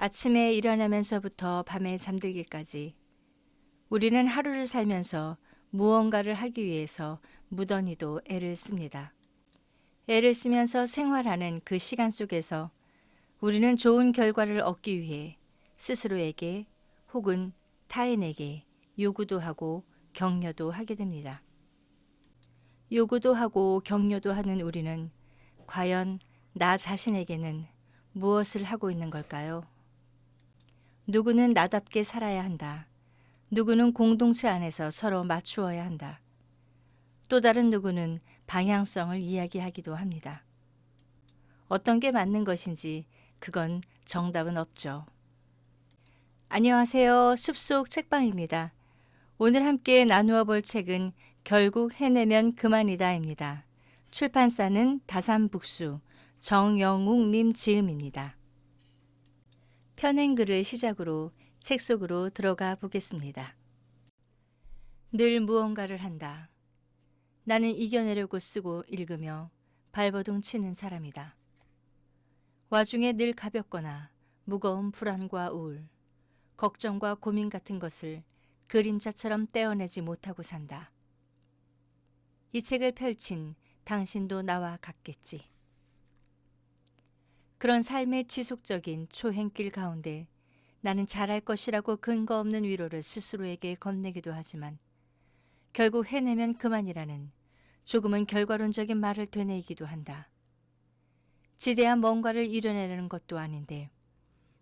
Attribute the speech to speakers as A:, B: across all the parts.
A: 아침에 일어나면서부터 밤에 잠들기까지 우리는 하루를 살면서 무언가를 하기 위해서 무던히도 애를 씁니다. 애를 쓰면서 생활하는 그 시간 속에서 우리는 좋은 결과를 얻기 위해 스스로에게 혹은 타인에게 요구도 하고 격려도 하게 됩니다. 요구도 하고 격려도 하는 우리는 과연 나 자신에게는 무엇을 하고 있는 걸까요? 누구는 나답게 살아야 한다. 누구는 공동체 안에서 서로 맞추어야 한다. 또 다른 누구는 방향성을 이야기하기도 합니다. 어떤 게 맞는 것인지 그건 정답은 없죠. 안녕하세요. 숲속 책방입니다. 오늘 함께 나누어 볼 책은 결국 해내면 그만이다입니다. 출판사는 다산북수 정영욱님 지음입니다. 편행글을 시작으로 책 속으로 들어가 보겠습니다. 늘 무언가를 한다. 나는 이겨내려고 쓰고 읽으며 발버둥 치는 사람이다. 와중에 늘 가볍거나 무거운 불안과 우울, 걱정과 고민 같은 것을 그림자처럼 떼어내지 못하고 산다. 이 책을 펼친 당신도 나와 같겠지. 그런 삶의 지속적인 초행길 가운데 나는 잘할 것이라고 근거 없는 위로를 스스로에게 건네기도 하지만 결국 해내면 그만이라는 조금은 결과론적인 말을 되뇌이기도 한다. 지대한 뭔가를 이뤄내려는 것도 아닌데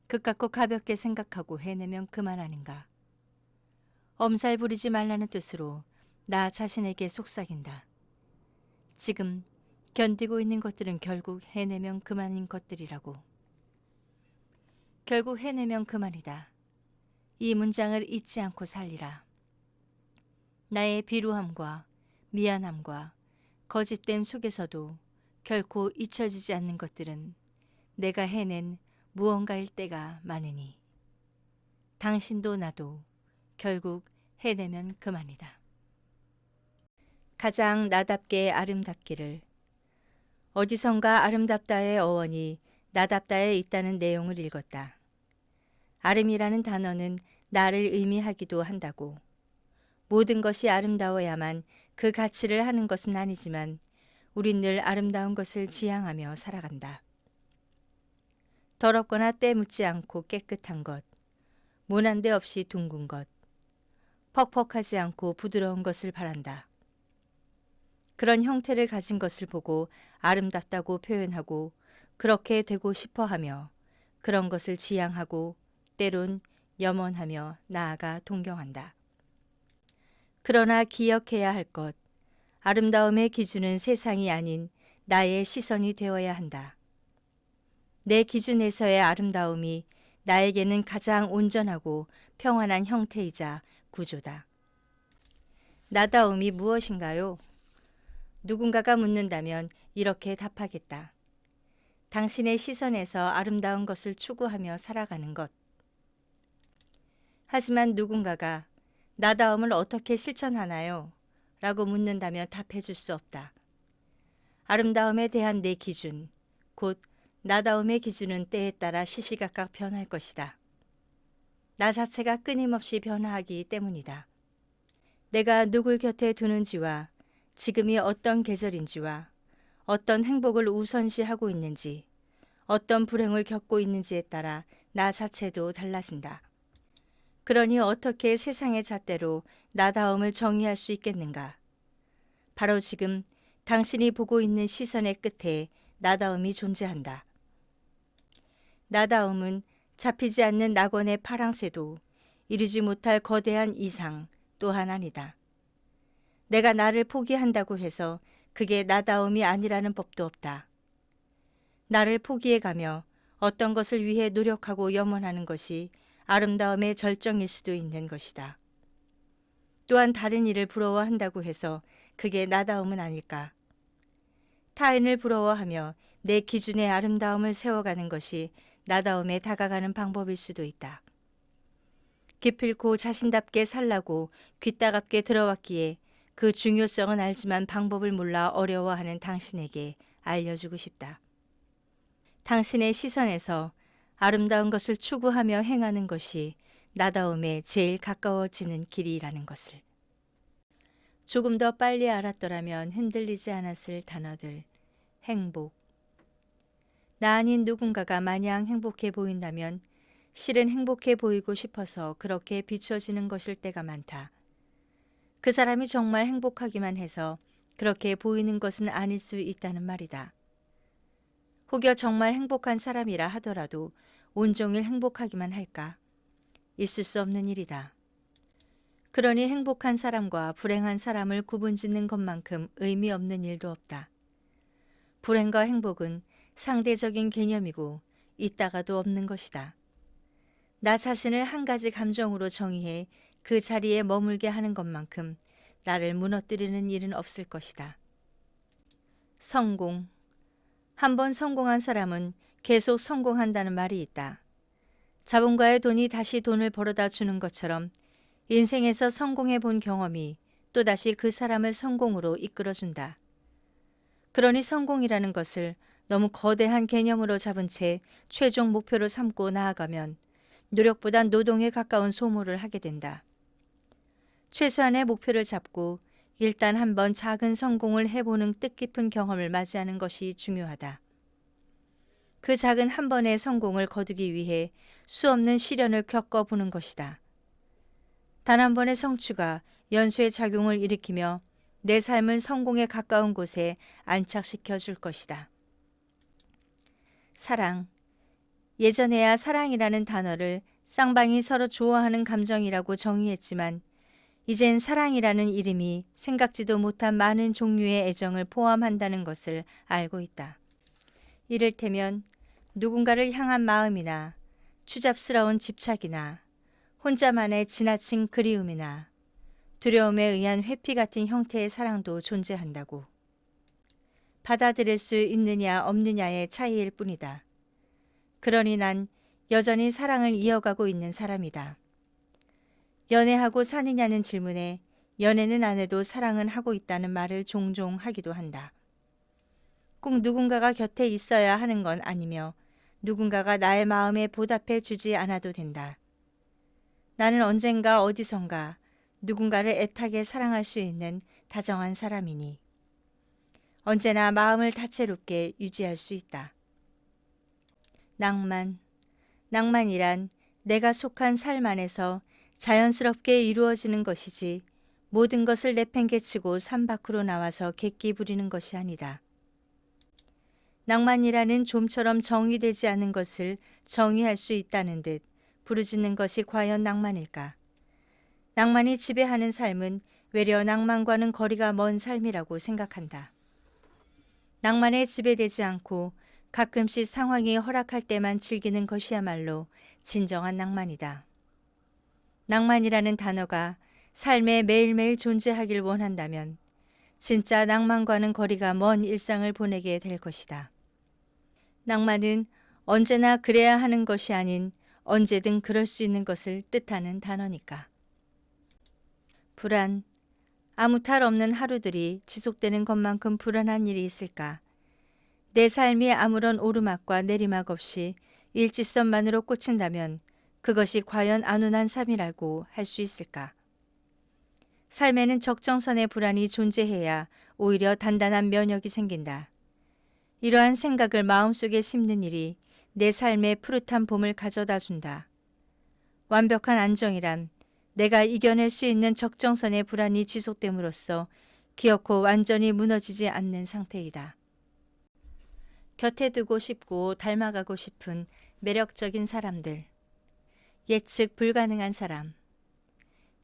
A: 그깟고 가볍게 생각하고 해내면 그만 아닌가. 엄살 부리지 말라는 뜻으로 나 자신에게 속삭인다. 지금 견디고 있는 것들은 결국 해내면 그만인 것들이라고. 결국 해내면 그만이다. 이 문장을 잊지 않고 살리라. 나의 비루함과 미안함과 거짓됨 속에서도 결코 잊혀지지 않는 것들은 내가 해낸 무언가일 때가 많으니 당신도 나도 결국 해내면 그만이다. 가장 나답게 아름답기를. 어디선가 아름답다의 어원이 나답다에 있다는 내용을 읽었다. 아름이라는 단어는 나를 의미하기도 한다고. 모든 것이 아름다워야만 그 가치를 하는 것은 아니지만 우린 늘 아름다운 것을 지향하며 살아간다. 더럽거나 때 묻지 않고 깨끗한 것, 모난 데 없이 둥근 것, 퍽퍽하지 않고 부드러운 것을 바란다. 그런 형태를 가진 것을 보고 아름답다고 표현하고 그렇게 되고 싶어 하며 그런 것을 지향하고 때론 염원하며 나아가 동경한다. 그러나 기억해야 할 것, 아름다움의 기준은 세상이 아닌 나의 시선이 되어야 한다. 내 기준에서의 아름다움이 나에게는 가장 온전하고 평안한 형태이자 구조다. 나다움이 무엇인가요? 누군가가 묻는다면 이렇게 답하겠다. 당신의 시선에서 아름다운 것을 추구하며 살아가는 것. 하지만 누군가가 나다움을 어떻게 실천하나요? 라고 묻는다면 답해 줄 수 없다. 아름다움에 대한 내 기준, 곧 나다움의 기준은 때에 따라 시시각각 변할 것이다. 나 자체가 끊임없이 변화하기 때문이다. 내가 누굴 곁에 두는지와 지금이 어떤 계절인지와 어떤 행복을 우선시하고 있는지, 어떤 불행을 겪고 있는지에 따라 나 자체도 달라진다. 그러니 어떻게 세상의 잣대로 나다움을 정의할 수 있겠는가? 바로 지금 당신이 보고 있는 시선의 끝에 나다움이 존재한다. 나다움은 잡히지 않는 낙원의 파랑새도 이루지 못할 거대한 이상 또한 아니다. 내가 나를 포기한다고 해서 그게 나다움이 아니라는 법도 없다. 나를 포기해가며 어떤 것을 위해 노력하고 염원하는 것이 아름다움의 절정일 수도 있는 것이다. 또한 다른 일을 부러워한다고 해서 그게 나다움은 아닐까? 타인을 부러워하며 내 기준의 아름다움을 세워가는 것이 나다움에 다가가는 방법일 수도 있다. 기필코 자신답게 살라고 귀따갑게 들어왔기에 그 중요성은 알지만 방법을 몰라 어려워하는 당신에게 알려주고 싶다. 당신의 시선에서 아름다운 것을 추구하며 행하는 것이 나다움에 제일 가까워지는 길이라는 것을. 조금 더 빨리 알았더라면 흔들리지 않았을 단어들. 행복. 나 아닌 누군가가 마냥 행복해 보인다면 실은 행복해 보이고 싶어서 그렇게 비춰지는 것일 때가 많다. 그 사람이 정말 행복하기만 해서 그렇게 보이는 것은 아닐 수 있다는 말이다. 혹여 정말 행복한 사람이라 하더라도 온종일 행복하기만 할까? 있을 수 없는 일이다. 그러니 행복한 사람과 불행한 사람을 구분짓는 것만큼 의미 없는 일도 없다. 불행과 행복은 상대적인 개념이고 있다가도 없는 것이다. 나 자신을 한 가지 감정으로 정의해 그 자리에 머물게 하는 것만큼 나를 무너뜨리는 일은 없을 것이다. 성공. 한번 성공한 사람은 계속 성공한다는 말이 있다. 자본가의 돈이 다시 돈을 벌어다 주는 것처럼 인생에서 성공해 본 경험이 또다시 그 사람을 성공으로 이끌어준다. 그러니 성공이라는 것을 너무 거대한 개념으로 잡은 채 최종 목표로 삼고 나아가면 노력보다 노동에 가까운 소모를 하게 된다. 최소한의 목표를 잡고 일단 한번 작은 성공을 해보는 뜻깊은 경험을 맞이하는 것이 중요하다. 그 작은 한 번의 성공을 거두기 위해 수없는 시련을 겪어보는 것이다. 단 한 번의 성취가 연쇄의 작용을 일으키며 내 삶을 성공에 가까운 곳에 안착시켜 줄 것이다. 사랑. 예전에야 사랑이라는 단어를 쌍방이 서로 좋아하는 감정이라고 정의했지만 이젠 사랑이라는 이름이 생각지도 못한 많은 종류의 애정을 포함한다는 것을 알고 있다. 이를테면 누군가를 향한 마음이나 추잡스러운 집착이나 혼자만의 지나친 그리움이나 두려움에 의한 회피 같은 형태의 사랑도 존재한다고. 받아들일 수 있느냐 없느냐의 차이일 뿐이다. 그러니 난 여전히 사랑을 이어가고 있는 사람이다. 연애하고 사느냐는 질문에 연애는 안 해도 사랑은 하고 있다는 말을 종종 하기도 한다. 꼭 누군가가 곁에 있어야 하는 건 아니며 누군가가 나의 마음에 보답해 주지 않아도 된다. 나는 언젠가 어디선가 누군가를 애타게 사랑할 수 있는 다정한 사람이니 언제나 마음을 다채롭게 유지할 수 있다. 낭만. 낭만이란 내가 속한 삶 안에서 자연스럽게 이루어지는 것이지 모든 것을 내팽개치고 삶 밖으로 나와서 객기 부리는 것이 아니다. 낭만이라는 좀처럼 정의되지 않은 것을 정의할 수 있다는 듯 부르짖는 것이 과연 낭만일까? 낭만이 지배하는 삶은 외려 낭만과는 거리가 먼 삶이라고 생각한다. 낭만에 지배되지 않고 가끔씩 상황이 허락할 때만 즐기는 것이야말로 진정한 낭만이다. 낭만이라는 단어가 삶에 매일매일 존재하길 원한다면 진짜 낭만과는 거리가 먼 일상을 보내게 될 것이다. 낭만은 언제나 그래야 하는 것이 아닌 언제든 그럴 수 있는 것을 뜻하는 단어니까. 불안. 아무 탈 없는 하루들이 지속되는 것만큼 불안한 일이 있을까? 내 삶이 아무런 오르막과 내리막 없이 일직선만으로 꽂힌다면 그것이 과연 안온한 삶이라고 할 수 있을까? 삶에는 적정선의 불안이 존재해야 오히려 단단한 면역이 생긴다. 이러한 생각을 마음속에 심는 일이 내 삶에 푸릇한 봄을 가져다 준다. 완벽한 안정이란 내가 이겨낼 수 있는 적정선의 불안이 지속됨으로써 기어코 완전히 무너지지 않는 상태이다. 곁에 두고 싶고 닮아가고 싶은 매력적인 사람들. 예측 불가능한 사람.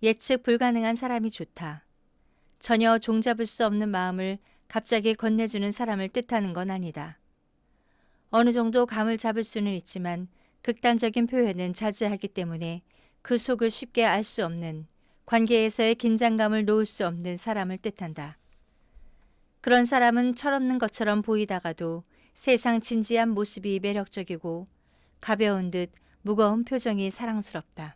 A: 예측 불가능한 사람이 좋다. 전혀 종잡을 수 없는 마음을 갑자기 건네주는 사람을 뜻하는 건 아니다. 어느 정도 감을 잡을 수는 있지만 극단적인 표현은 자제하기 때문에 그 속을 쉽게 알 수 없는 관계에서의 긴장감을 놓을 수 없는 사람을 뜻한다. 그런 사람은 철없는 것처럼 보이다가도 세상 진지한 모습이 매력적이고 가벼운 듯 무거운 표정이 사랑스럽다.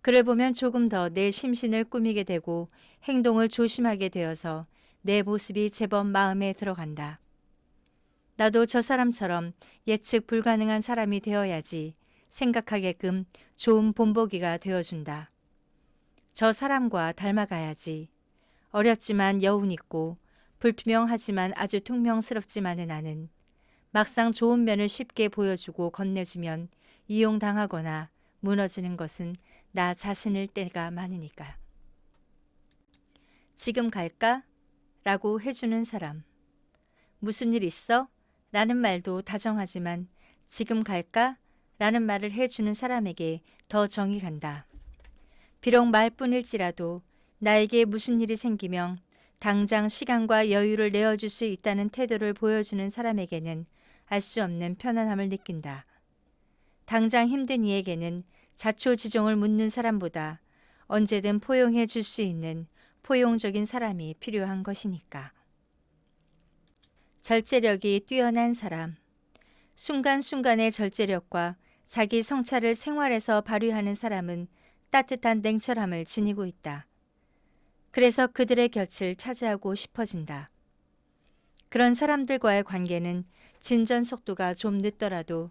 A: 그를 보면 조금 더 내 심신을 꾸미게 되고 행동을 조심하게 되어서 내 모습이 제법 마음에 들어간다. 나도 저 사람처럼 예측 불가능한 사람이 되어야지 생각하게끔 좋은 본보기가 되어준다. 저 사람과 닮아가야지. 어렸지만 여운 있고 불투명하지만 아주 퉁명스럽지만은 않은, 막상 좋은 면을 쉽게 보여주고 건네주면 이용당하거나 무너지는 것은 나 자신일 때가 많으니까. 지금 갈까? 라고 해주는 사람. 무슨 일 있어? 라는 말도 다정하지만 지금 갈까? 라는 말을 해주는 사람에게 더 정이 간다. 비록 말뿐일지라도 나에게 무슨 일이 생기면 당장 시간과 여유를 내어줄 수 있다는 태도를 보여주는 사람에게는 알 수 없는 편안함을 느낀다. 당장 힘든 이에게는 자초지종을 묻는 사람보다 언제든 포용해 줄 수 있는 포용적인 사람이 필요한 것이니까. 절제력이 뛰어난 사람. 순간순간의 절제력과 자기 성찰을 생활에서 발휘하는 사람은 따뜻한 냉철함을 지니고 있다. 그래서 그들의 곁을 차지하고 싶어진다. 그런 사람들과의 관계는 진전 속도가 좀 늦더라도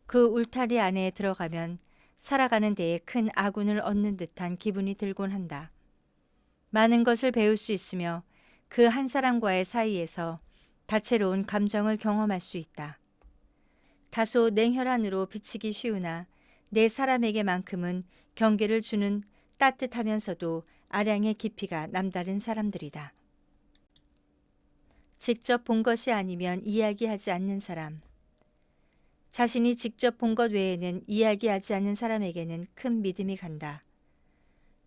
A: 그 울타리 안에 들어가면 살아가는 데에 큰 아군을 얻는 듯한 기분이 들곤 한다. 많은 것을 배울 수 있으며 그 한 사람과의 사이에서 다채로운 감정을 경험할 수 있다. 다소 냉혈한으로 비치기 쉬우나 내 사람에게만큼은 경계를 주는 따뜻하면서도 아량의 깊이가 남다른 사람들이다. 직접 본 것이 아니면 이야기하지 않는 사람. 자신이 직접 본 것 외에는 이야기하지 않는 사람에게는 큰 믿음이 간다.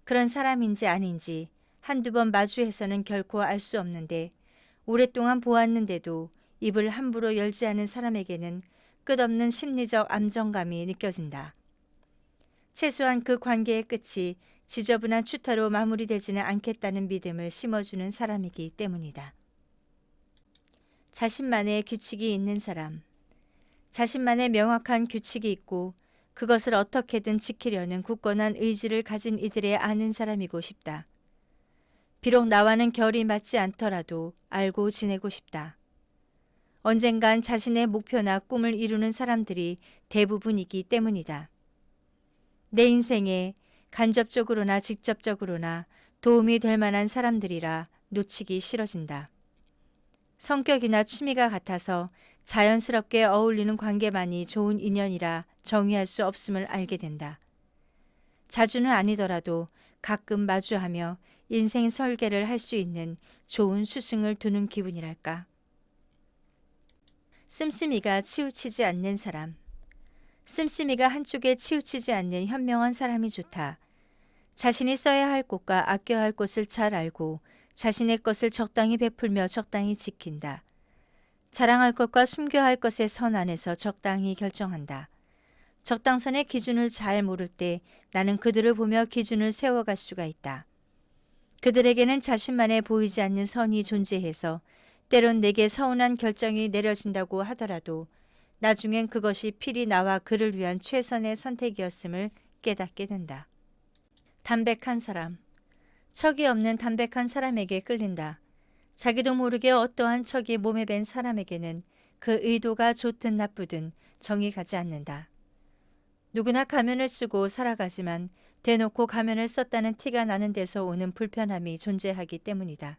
A: 그런 사람인지 아닌지 한두 번 마주해서는 결코 알 수 없는데 오랫동안 보았는데도 입을 함부로 열지 않은 사람에게는 끝없는 심리적 안정감이 느껴진다. 최소한 그 관계의 끝이 지저분한 추타로 마무리되지는 않겠다는 믿음을 심어주는 사람이기 때문이다. 자신만의 규칙이 있는 사람. 자신만의 명확한 규칙이 있고 그것을 어떻게든 지키려는 굳건한 의지를 가진 이들의 아는 사람이고 싶다. 비록 나와는 결이 맞지 않더라도 알고 지내고 싶다. 언젠간 자신의 목표나 꿈을 이루는 사람들이 대부분이기 때문이다. 내 인생에 간접적으로나 직접적으로나 도움이 될 만한 사람들이라 놓치기 싫어진다. 성격이나 취미가 같아서 자연스럽게 어울리는 관계만이 좋은 인연이라 정의할 수 없음을 알게 된다. 자주는 아니더라도 가끔 마주하며 인생 설계를 할 수 있는 좋은 스승을 두는 기분이랄까. 씀씀이가 치우치지 않는 사람. 씀씀이가 한쪽에 치우치지 않는 현명한 사람이 좋다. 자신이 써야 할 곳과 아껴야 할 곳을 잘 알고 자신의 것을 적당히 베풀며 적당히 지킨다. 자랑할 것과 숨겨야 할 것의 선 안에서 적당히 결정한다. 적당선의 기준을 잘 모를 때 나는 그들을 보며 기준을 세워갈 수가 있다. 그들에게는 자신만의 보이지 않는 선이 존재해서 때론 내게 서운한 결정이 내려진다고 하더라도 나중엔 그것이 필히 나와 그를 위한 최선의 선택이었음을 깨닫게 된다. 담백한 사람. 척이 없는 담백한 사람에게 끌린다. 자기도 모르게 어떠한 척이 몸에 밴 사람에게는 그 의도가 좋든 나쁘든 정이 가지 않는다. 누구나 가면을 쓰고 살아가지만 대놓고 가면을 썼다는 티가 나는 데서 오는 불편함이 존재하기 때문이다.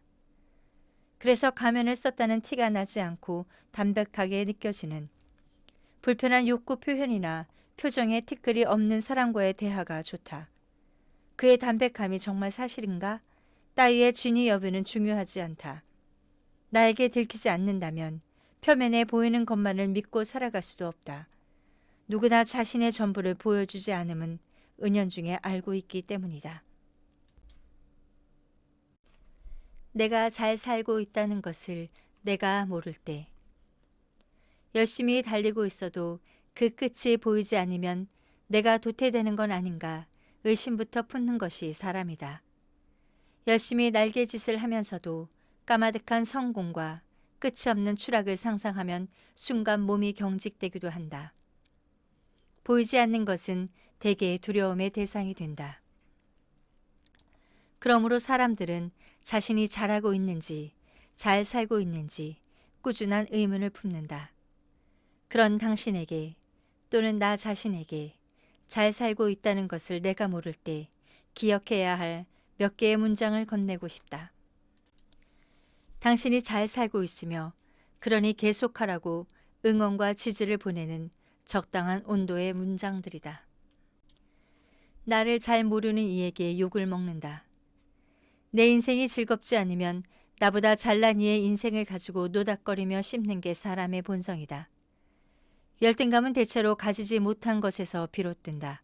A: 그래서 가면을 썼다는 티가 나지 않고 담백하게 느껴지는 불편한 욕구 표현이나 표정에 티끌이 없는 사람과의 대화가 좋다. 그의 담백함이 정말 사실인가? 따위의 진위 여부는 중요하지 않다. 나에게 들키지 않는다면 표면에 보이는 것만을 믿고 살아갈 수도 없다. 누구나 자신의 전부를 보여주지 않음은 은연중에 알고 있기 때문이다. 내가 잘 살고 있다는 것을 내가 모를 때. 열심히 달리고 있어도 그 끝이 보이지 않으면 내가 도태되는 건 아닌가 의심부터 품는 것이 사람이다. 열심히 날개짓을 하면서도 까마득한 성공과 끝이 없는 추락을 상상하면 순간 몸이 경직되기도 한다. 보이지 않는 것은 대개 두려움의 대상이 된다. 그러므로 사람들은 자신이 잘하고 있는지, 잘 살고 있는지 꾸준한 의문을 품는다. 그런 당신에게 또는 나 자신에게 잘 살고 있다는 것을 내가 모를 때 기억해야 할 몇 개의 문장을 건네고 싶다. 당신이 잘 살고 있으며 그러니 계속하라고 응원과 지지를 보내는 적당한 온도의 문장들이다. 나를 잘 모르는 이에게 욕을 먹는다. 내 인생이 즐겁지 않으면 나보다 잘난 이의 인생을 가지고 노닥거리며 씹는 게 사람의 본성이다. 열등감은 대체로 가지지 못한 것에서 비롯된다.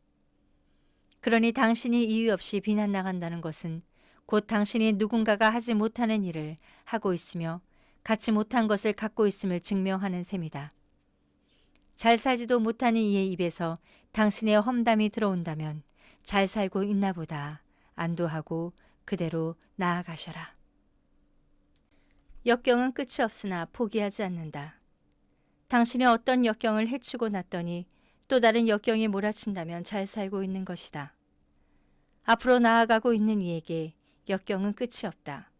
A: 그러니 당신이 이유 없이 비난나간다는 것은 곧 당신이 누군가가 하지 못하는 일을 하고 있으며 갖지 못한 것을 갖고 있음을 증명하는 셈이다. 잘 살지도 못하는 이의 입에서 당신의 험담이 들어온다면 잘 살고 있나 보다 안도하고 그대로 나아가셔라. 역경은 끝이 없으나 포기하지 않는다. 당신이 어떤 역경을 헤치고 났더니 또 다른 역경이 몰아친다면 잘 살고 있는 것이다. 앞으로 나아가고 있는 이에게 역경은 끝이 없다.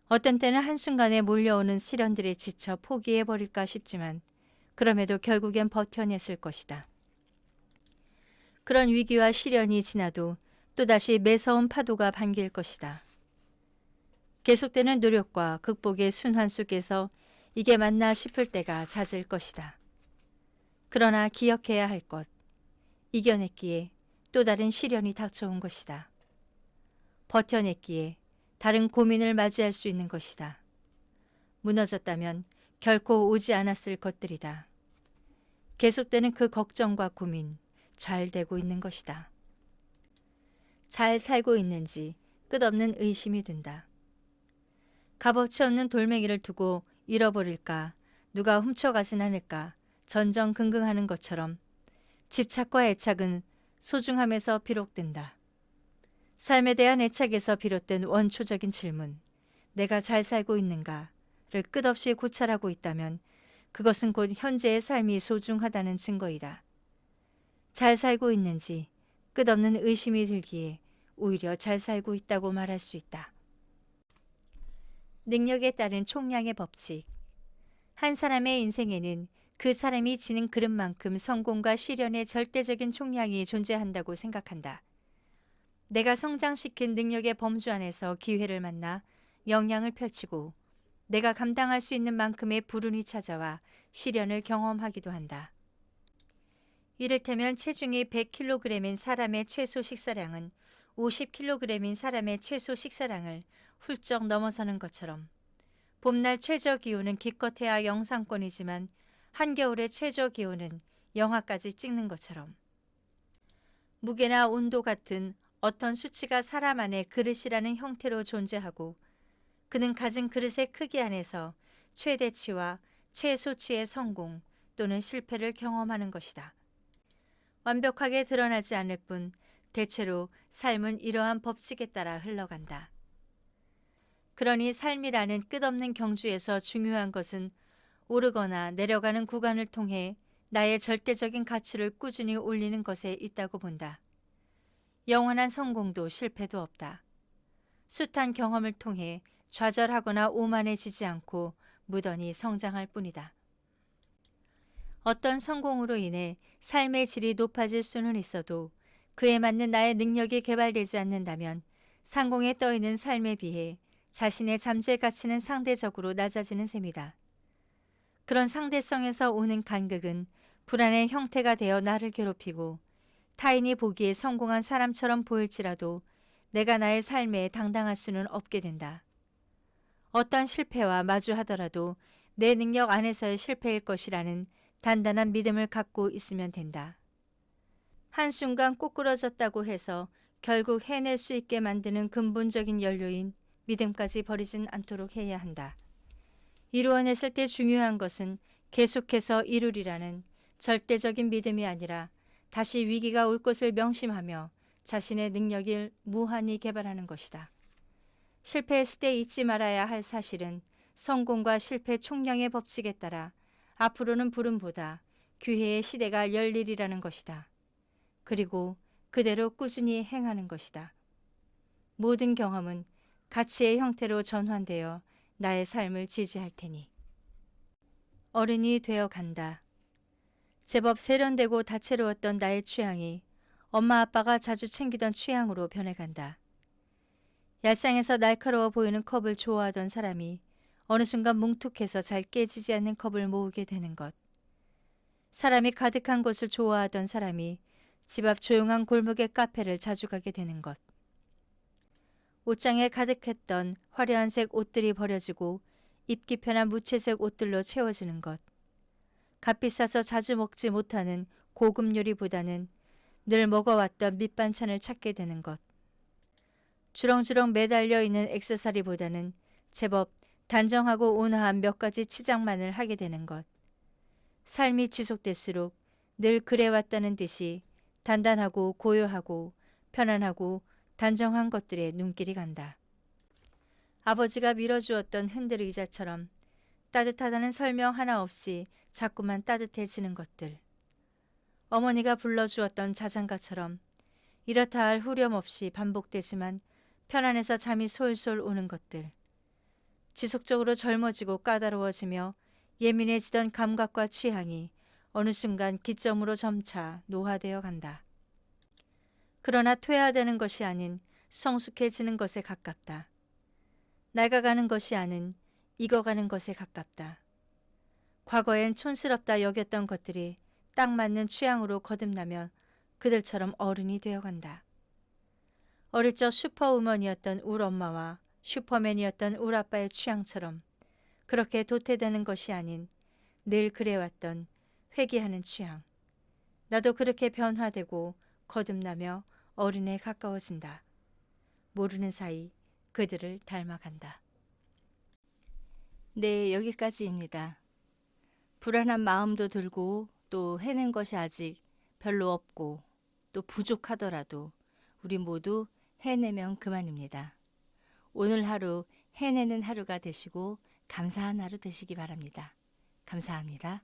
A: 어떤 때는 한순간에 몰려오는 시련들에 지쳐 포기해버릴까 싶지만 그럼에도 결국엔 버텨냈을 것이다. 그런 위기와 시련이 지나도 또다시 매서운 파도가 반길 것이다. 계속되는 노력과 극복의 순환 속에서 이게 맞나 싶을 때가 잦을 것이다. 그러나 기억해야 할 것, 이겨냈기에 또 다른 시련이 닥쳐온 것이다. 버텨냈기에 다른 고민을 맞이할 수 있는 것이다. 무너졌다면 결코 오지 않았을 것들이다. 계속되는 그 걱정과 고민, 잘 되고 있는 것이다. 잘 살고 있는지 끝없는 의심이 든다. 값어치 없는 돌멩이를 두고 잃어버릴까, 누가 훔쳐가진 않을까 전전긍긍하는 것처럼 집착과 애착은 소중함에서 비롯된다. 삶에 대한 애착에서 비롯된 원초적인 질문, 내가 잘 살고 있는가를 끝없이 고찰하고 있다면 그것은 곧 현재의 삶이 소중하다는 증거이다. 잘 살고 있는지 끝없는 의심이 들기에 오히려 잘 살고 있다고 말할 수 있다. 능력에 따른 총량의 법칙. 한 사람의 인생에는 그 사람이 지닌 그릇만큼 성공과 시련의 절대적인 총량이 존재한다고 생각한다. 내가 성장시킨 능력의 범주 안에서 기회를 만나 역량을 펼치고 내가 감당할 수 있는 만큼의 불운이 찾아와 시련을 경험하기도 한다. 이를테면 체중이 100kg인 사람의 최소 식사량은 50kg인 사람의 최소 식사량을 훌쩍 넘어서는 것처럼 봄날 최저 기온은 기껏해야 영상권이지만 한겨울의 최저 기온은 영하까지 찍는 것처럼 무게나 온도 같은 어떤 수치가 사람 안의 그릇이라는 형태로 존재하고 그는 가진 그릇의 크기 안에서 최대치와 최소치의 성공 또는 실패를 경험하는 것이다. 완벽하게 드러나지 않을 뿐 대체로 삶은 이러한 법칙에 따라 흘러간다. 그러니 삶이라는 끝없는 경주에서 중요한 것은 오르거나 내려가는 구간을 통해 나의 절대적인 가치를 꾸준히 올리는 것에 있다고 본다. 영원한 성공도 실패도 없다. 숱한 경험을 통해 좌절하거나 오만해지지 않고 무던히 성장할 뿐이다. 어떤 성공으로 인해 삶의 질이 높아질 수는 있어도 그에 맞는 나의 능력이 개발되지 않는다면 상공에 떠있는 삶에 비해 자신의 잠재 가치는 상대적으로 낮아지는 셈이다. 그런 상대성에서 오는 간극은 불안의 형태가 되어 나를 괴롭히고 타인이 보기에 성공한 사람처럼 보일지라도 내가 나의 삶에 당당할 수는 없게 된다. 어떤 실패와 마주하더라도 내 능력 안에서의 실패일 것이라는 단단한 믿음을 갖고 있으면 된다. 한순간 꼬꾸러졌다고 해서 결국 해낼 수 있게 만드는 근본적인 연료인 믿음까지 버리진 않도록 해야 한다. 이루어냈을 때 중요한 것은 계속해서 이루리라는 절대적인 믿음이 아니라 다시 위기가 올 것을 명심하며 자신의 능력을 무한히 개발하는 것이다. 실패했을 때 잊지 말아야 할 사실은 성공과 실패 총량의 법칙에 따라 앞으로는 부름보다 기회의 시대가 열리리라는 것이다. 그리고 그대로 꾸준히 행하는 것이다. 모든 경험은 가치의 형태로 전환되어 나의 삶을 지지할 테니. 어른이 되어 간다. 제법 세련되고 다채로웠던 나의 취향이 엄마 아빠가 자주 챙기던 취향으로 변해간다. 얄쌍해서 날카로워 보이는 컵을 좋아하던 사람이 어느 순간 뭉툭해서 잘 깨지지 않는 컵을 모으게 되는 것. 사람이 가득한 곳을 좋아하던 사람이 집 앞 조용한 골목의 카페를 자주 가게 되는 것. 옷장에 가득했던 화려한 색 옷들이 버려지고 입기 편한 무채색 옷들로 채워지는 것. 값비싸서 자주 먹지 못하는 고급 요리보다는 늘 먹어왔던 밑반찬을 찾게 되는 것. 주렁주렁 매달려 있는 액세서리보다는 제법 단정하고 온화한 몇 가지 치장만을 하게 되는 것. 삶이 지속될수록 늘 그래왔다는 듯이 단단하고 고요하고 편안하고 단정한 것들에 눈길이 간다. 아버지가 밀어주었던 흔들 의자처럼 따뜻하다는 설명 하나 없이 자꾸만 따뜻해지는 것들. 어머니가 불러주었던 자장가처럼 이렇다 할 후렴 없이 반복되지만 편안해서 잠이 솔솔 오는 것들. 지속적으로 젊어지고 까다로워지며 예민해지던 감각과 취향이 어느 순간 기점으로 점차 노화되어 간다. 그러나 퇴화되는 것이 아닌 성숙해지는 것에 가깝다. 낡아가는 것이 아닌 익어가는 것에 가깝다. 과거엔 촌스럽다 여겼던 것들이 딱 맞는 취향으로 거듭나며 그들처럼 어른이 되어간다. 어릴 적 슈퍼우먼이었던 울 엄마와 슈퍼맨이었던 울 아빠의 취향처럼 그렇게 도태되는 것이 아닌 늘 그래왔던 회귀하는 취향. 나도 그렇게 변화되고 거듭나며 어른에 가까워진다. 모르는 사이 그들을 닮아간다. 네, 여기까지입니다. 불안한 마음도 들고 또 해낸 것이 아직 별로 없고 또 부족하더라도 우리 모두 해내면 그만입니다. 오늘 하루 해내는 하루가 되시고 감사한 하루 되시기 바랍니다. 감사합니다.